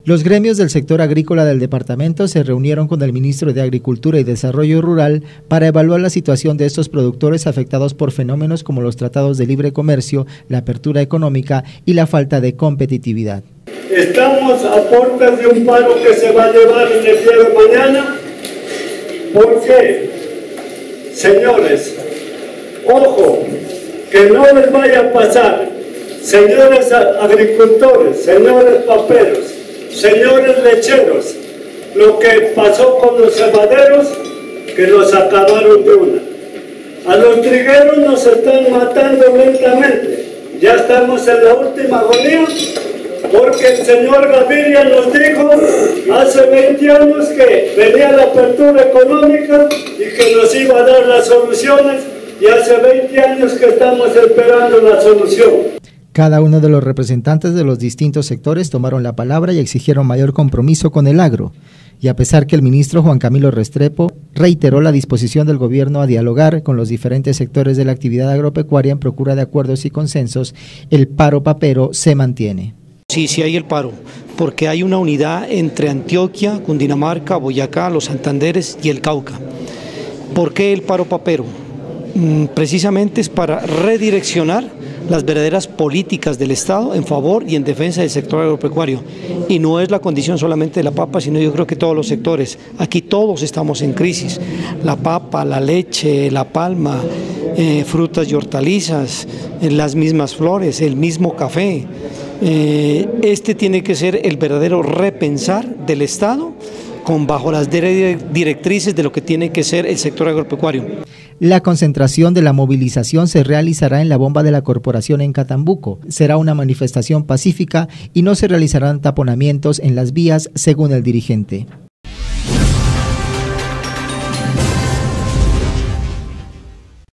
Los gremios del sector agrícola del departamento se reunieron con el ministro de Agricultura y Desarrollo Rural para evaluar la situación de estos productores afectados por fenómenos como los tratados de libre comercio, la apertura económica y la falta de competitividad. Estamos a puertas de un paro que se va a llevar en el día de mañana. ¿Por qué? Señores, ojo, que no les vaya a pasar, señores agricultores, señores paperos, señores lecheros, lo que pasó con los cebaderos, que los acabaron de una. A los trigueros nos están matando lentamente. Ya estamos en la última agonía, porque el señor Gaviria nos dijo hace 20 años que venía la apertura económica y que nos iba a dar las soluciones, y hace 20 años que estamos esperando la solución. Cada uno de los representantes de los distintos sectores tomaron la palabra y exigieron mayor compromiso con el agro. Y a pesar que el ministro Juan Camilo Restrepo reiteró la disposición del gobierno a dialogar con los diferentes sectores de la actividad agropecuaria en procura de acuerdos y consensos, el paro papero se mantiene. Sí hay el paro, porque hay una unidad entre Antioquia, Cundinamarca, Boyacá, los Santanderes y el Cauca. ¿Por qué el paro papero? Precisamente es para redireccionar las verdaderas políticas del Estado en favor y en defensa del sector agropecuario. Y no es la condición solamente de la papa, sino yo creo que todos los sectores. Aquí todos estamos en crisis. La papa, la leche, la palma, frutas y hortalizas, las mismas flores, el mismo café. Este tiene que ser el verdadero repensar del Estado bajo las directrices de lo que tiene que ser el sector agropecuario. La concentración de la movilización se realizará en la bomba de la corporación en Catambuco. Será una manifestación pacífica y no se realizarán taponamientos en las vías, según el dirigente.